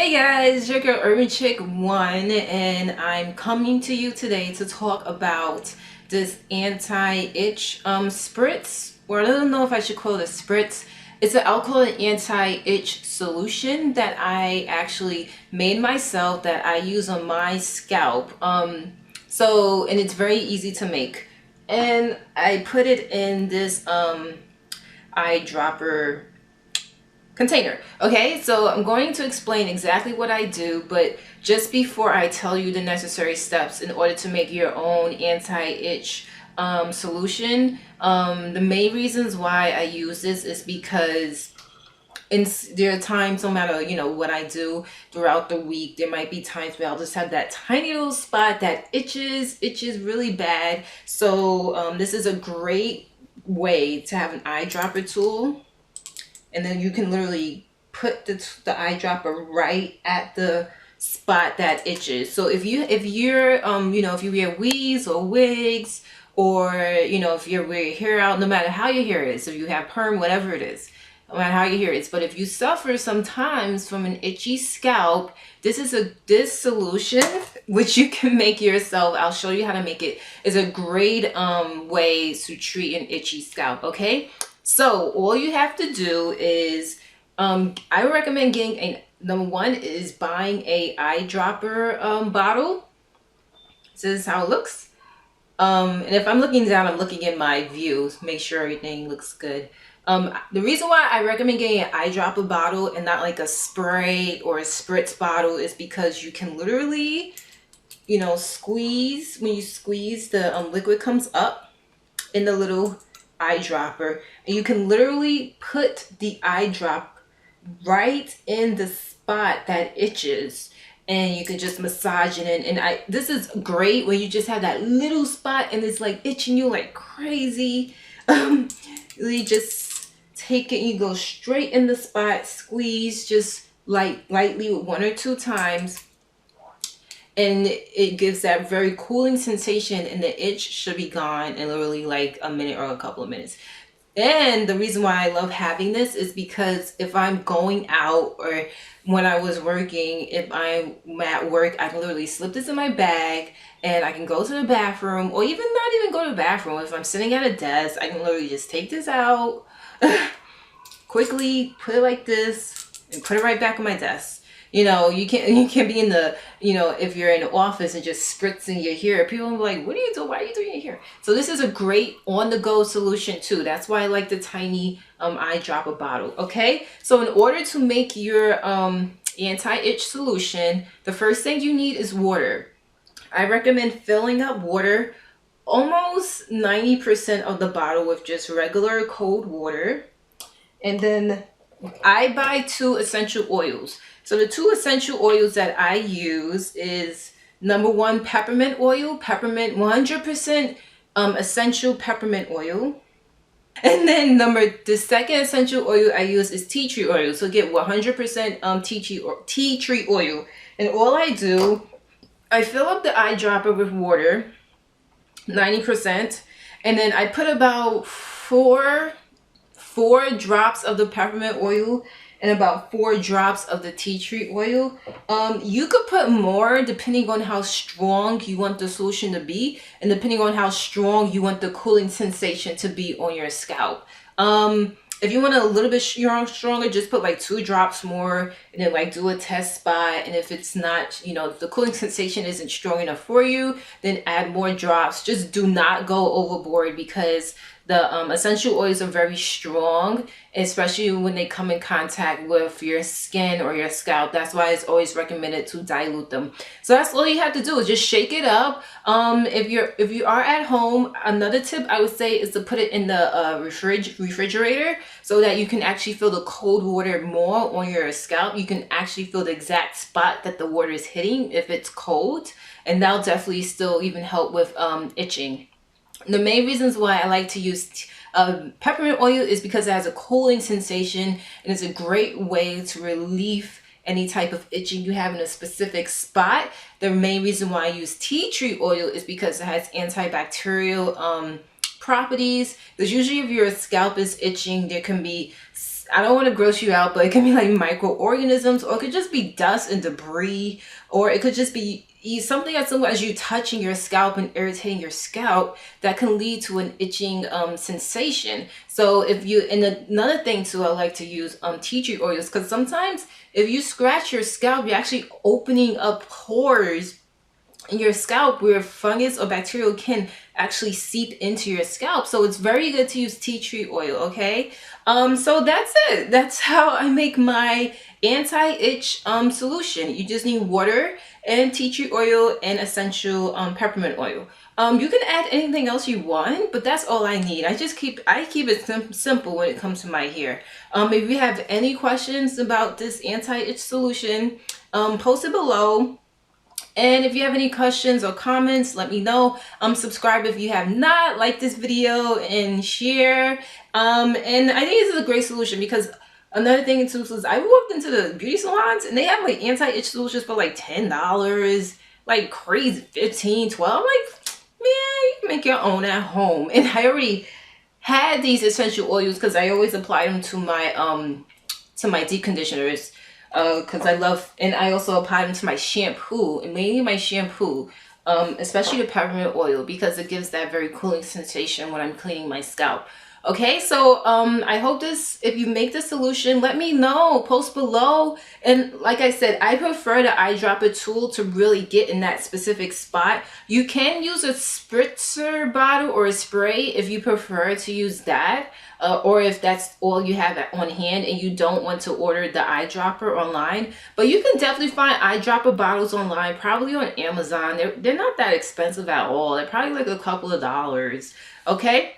Hey guys, your girl Urban Chick 1, and I'm coming to you today to talk about this anti-itch spritz, or I don't know if I should call it a spritz. I'll call it an anti-itch solution that I actually made myself that I use on my scalp. And it's very easy to make. And I put it in this eyedropper container. Okay, so I'm going to explain exactly what I do, but just before I tell you the necessary steps in order to make your own anti-itch solution, the main reasons why I use this is because there are times, no matter what I do throughout the week, there might be times where I'll just have that tiny little spot that itches really bad. So this is a great way to have an eyedropper tool, and then you can literally put the eyedropper right at the spot that itches. So if you're if you wear weaves or wigs, or if you're wearing your hair out, no matter how your hair is, if you have perm, whatever it is, no matter how your hair is, but if you suffer sometimes from an itchy scalp, this solution, which you can make yourself, I'll show you how to make it, is a great way to treat an itchy scalp. Okay, so all you have to do is, I would recommend getting number one is buying a eyedropper bottle. So this is how it looks. And if I'm looking down, I'm looking at my views, make sure everything looks good. The reason why I recommend getting an eyedropper bottle and not like a spray or a spritz bottle is because you can literally, squeeze. When you squeeze, the liquid comes up in the little eyedropper, and you can literally put the eyedrop right in the spot that itches, and you can just massage it in. And this is great when you just have that little spot and it's like itching you like crazy. You just take it, you go straight in the spot, squeeze just lightly with one or two times, and it gives that very cooling sensation, and the itch should be gone in literally like a minute or a couple of minutes. And the reason why I love having this is because if I'm going out, or when I was working, if I'm at work, I can literally slip this in my bag and I can go to the bathroom, or even not even go to the bathroom. If I'm sitting at a desk, I can literally just take this out, quickly put it like this, and put it right back on my desk. You can't be in the, if you're in the office and just spritzing your hair. People are like, what are you doing? Why are you doing your hair? So this is a great on-the-go solution too. That's why I like the tiny eyedropper bottle. Okay, so in order to make your anti-itch solution, the first thing you need is water. I recommend filling up water, almost 90% of the bottle, with just regular cold water. And then I buy 2 essential oils. So the 2 essential oils that I use is, number one, peppermint oil, 100% essential peppermint oil. And then the second essential oil I use is tea tree oil. So get 100% tea tree oil. And all I do, I fill up the eyedropper with water, 90%, and then I put about four drops of the peppermint oil and about 4 drops of the tea tree oil. You could put more depending on how strong you want the solution to be, and depending on how strong you want the cooling sensation to be on your scalp. If you want a little bit stronger, just put like 2 drops more, and then like do a test spot. And if it's not, if the cooling sensation isn't strong enough for you, then add more drops. Just do not go overboard, because the essential oils are very strong, especially when they come in contact with your skin or your scalp. That's why it's always recommended to dilute them. So that's all you have to do, is just shake it up. If you are at home, another tip I would say is to put it in the refrigerator, so that you can actually feel the cold water more on your scalp. You can actually feel the exact spot that the water is hitting if it's cold, and that'll definitely still even help with itching. The main reasons why I like to use peppermint oil is because it has a cooling sensation, and it's a great way to relieve any type of itching you have in a specific spot. The main reason why I use tea tree oil is because it has antibacterial properties. Because usually if your scalp is itching, there can be I don't want to gross you out, but it can be like microorganisms, or it could just be dust and debris, or it could just be something as simple as you touching your scalp and irritating your scalp that can lead to an itching sensation. So if you, and another thing too, I like to use tea tree oils, because sometimes if you scratch your scalp, you're actually opening up pores in your scalp where fungus or bacterial can actually seep into your scalp. So it's very good to use tea tree oil, okay? So that's it. That's how I make my anti-itch solution. You just need water and tea tree oil and essential peppermint oil. You can add anything else you want, but that's all I need. I keep it simple when it comes to my hair. If you have any questions about this anti-itch solution, post it below. And if you have any questions or comments, let me know. Subscribe if you have not. Like this video and share. And I think this is a great solution, because another thing too is I walked into the beauty salons and they have like anti-itch solutions for like $10, like crazy, 15, 12. I'm like, man, you can make your own at home. And I already had these essential oils because I always apply them to my deep conditioners. Because I love, and I also apply them to my shampoo, and mainly my shampoo, especially the peppermint oil, because it gives that very cooling sensation when I'm cleaning my scalp. Okay, so I hope if you make the solution, let me know, post below. And like I said, I prefer the eyedropper tool to really get in that specific spot. You can use a spritzer bottle or a spray if you prefer to use that. Or if that's all you have on hand and you don't want to order the eyedropper online. But you can definitely find eyedropper bottles online, probably on Amazon. They're not that expensive at all. They're probably like a couple of dollars. Okay?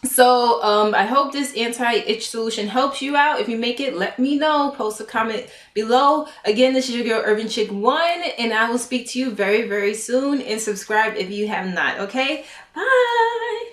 So I hope this anti-itch solution helps you out. If you make it, let me know. Post a comment below. Again, this is your girl Urban Chick 1, and I will speak to you very, very soon. And subscribe if you have not. Okay? Bye!